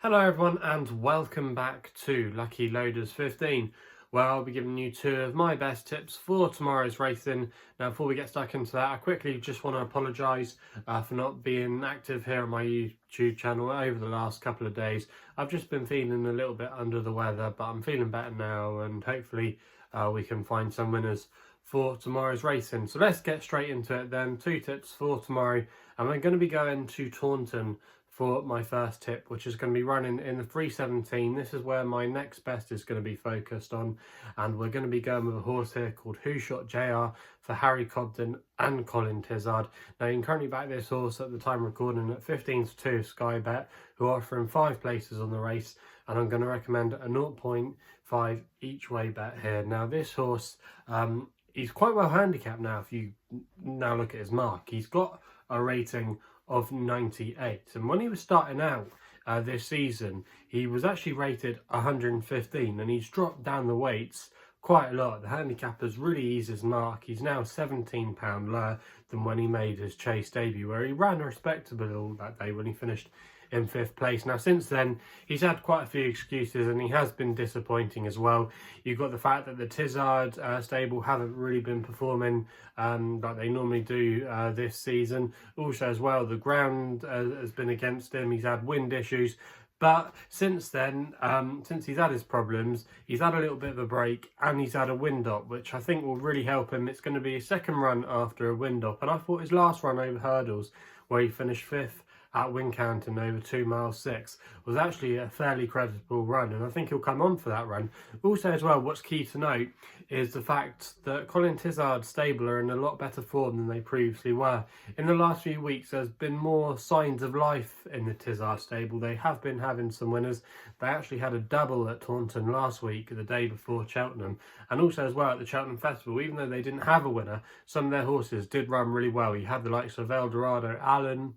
Hello everyone and welcome back to Lucky Loaders 15, where I'll be giving you two of my best tips for tomorrow's racing. Now before we get stuck into that, I quickly just want to apologise for not being active here on my YouTube channel over the last couple of days. I've just been feeling a little bit under the weather, but I'm feeling better now and hopefully we can find some winners for tomorrow's racing. So let's get straight into it then. Two tips for tomorrow, and we're going to be going to Taunton for my first tip, which is going to be running in the 317. This is where my next best is going to be focused on, and we're going to be going with a horse here called Longshot JR for Harry Cobden and Colin Tizzard. Now you can currently back this horse at the time recording at 15-2 SkyBet, who are offering 5 places on the race, and I'm going to recommend a 0.5 each way bet here. Now this horse, he's quite well handicapped now. If you now look at his mark, he's got a rating of 98, and when he was starting out this season, he was actually rated 115, and he's dropped down the weights quite a lot. The handicap has really eased his mark. He's now £17 lower than when he made his Chase debut, where he ran respectable that day when he finished in 5th place. Now since then he's had quite a few excuses and he has been disappointing as well. You've got the fact that the Tizzard stable haven't really been performing like they normally do this season. Also as well, the ground has been against him. He's had wind issues, but since then, since he's had his problems, he's had a little bit of a break and he's had a wind up, which I think will really help him. It's going to be his second run after a wind up, and I thought his last run over hurdles, where he finished 5th at Wincanton over 2 miles 6, was actually a fairly credible run, and I think he'll come on for that run. Also as well, what's key to note is the fact that Colin Tizzard's stable are in a lot better form than they previously were. In the last few weeks there's been more signs of life in the Tizzard stable. They have been having some winners. They actually had a double at Taunton last week, the day before Cheltenham, and also as well at the Cheltenham Festival. Even though they didn't have a winner, some of their horses did run really well. You had the likes of Eldorado Allen,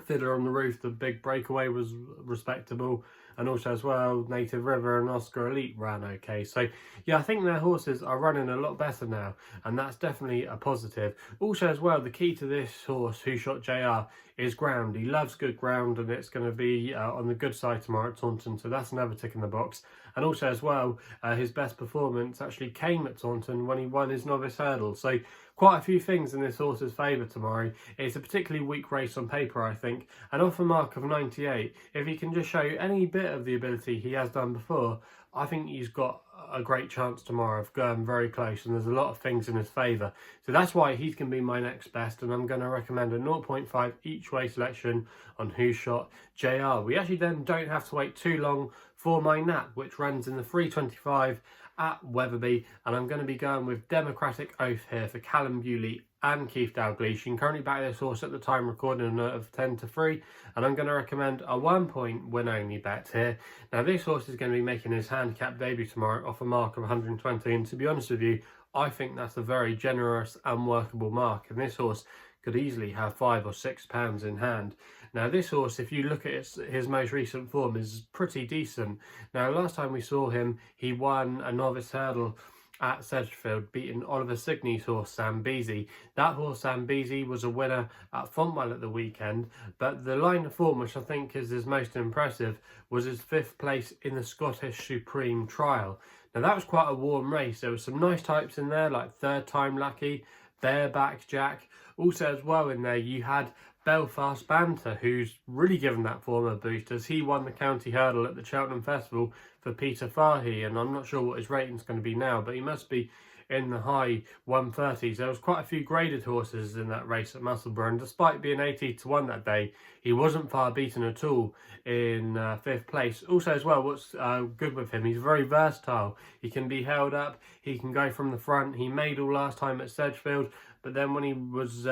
Fiddler on the Roof, the big breakaway was respectable, and also as well Native River and Oscar Elite ran okay. So yeah, I think their horses are running a lot better now, and that's definitely a positive. Also as well, the key to this horse, Longshot JR, is ground. He loves good ground, and it's going to be on the good side tomorrow at Taunton, so that's another tick in the box. And also as well, his best performance actually came at Taunton when he won his novice hurdle. So quite a few things in this horse's favour tomorrow. It's a particularly weak race on paper, I think, and off a mark of 98, if he can just show any bit of the ability he has done before, I think he's got a great chance tomorrow of going very close, and there's a lot of things in his favour. So that's why he's going to be my next best, and I'm going to recommend a 0.5 each way selection on Longshot JR. We actually then don't have to wait too long for my nap, which runs in the 325 at Wetherby, and I'm going to be going with Democratic Oath here for Callum Bewley and Keith Dalglish. You can currently back this horse at the time recording of 10-3, and I'm going to recommend a 1 point win only bet here. Now this horse is going to be making his handicap debut tomorrow off a mark of 120, and to be honest with you, I think that's a very generous and workable mark, and this horse could easily have £5 or £6 in hand. Now this horse, if you look at his most recent form, is pretty decent. Now last time we saw him, he won a novice hurdle at Sedgefield, beating Oliver Signey's horse Zambezi. That horse Zambezi was a winner at Fontwell at the weekend, but the line of form, which I think is his most impressive, was his 5th place in the Scottish Supreme Trial. Now that was quite a warm race. There were some nice types in there, like Third Time Lucky, Bareback Jack. Also as well in there you had Belfast Banter, who's really given that form a boost, as he won the county hurdle at the Cheltenham Festival for Peter Fahey, and I'm not sure what his rating's going to be now, but he must be in the high 130s. There was quite a few graded horses in that race at Musselburgh, and despite being 80-1 that day, he wasn't far beaten at all in 5th place. Also as well, what's good with him, he's very versatile. He can be held up, he can go from the front. He made all last time at Sedgefield, but then when he was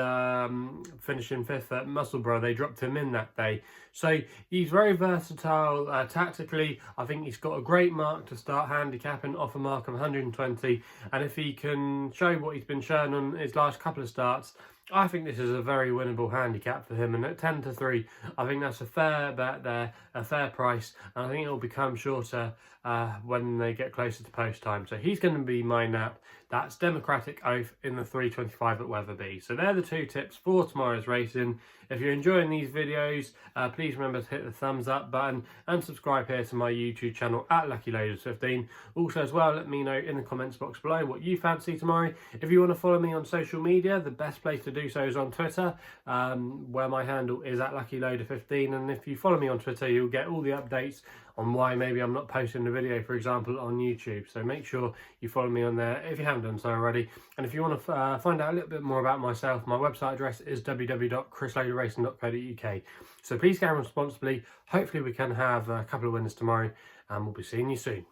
finishing 5th at Musselburgh, they dropped him in that day. So he's very versatile tactically. I think he's got a great mark to start handicapping off a mark of 120, and if he can show what he's been showing on his last couple of starts, I think this is a very winnable handicap for him, and at 10-3, I think that's a fair bet there, a fair price, and I think it will become shorter when they get closer to post time. So he's going to be my nap. That's Democratic Oath in the 325 at Wetherby. So they're the two tips for tomorrow's racing. If you're enjoying these videos, please remember to hit the thumbs up button and subscribe here to my YouTube channel at LuckyLoaders15. Also as well, let me know in the comments box below what you fancy tomorrow. If you want to follow me on social media, the best place to do so is on Twitter, where my handle is at LuckyLoader15. And if you follow me on Twitter, you'll get all the updates on why maybe I'm not posting a video, for example, on YouTube. So make sure you follow me on there if you haven't done so already. And if you want to find out a little bit more about myself, my website address is www.chrisloaderracing.co.uk. So please gamble responsibly. Hopefully we can have a couple of winners tomorrow, and we'll be seeing you soon.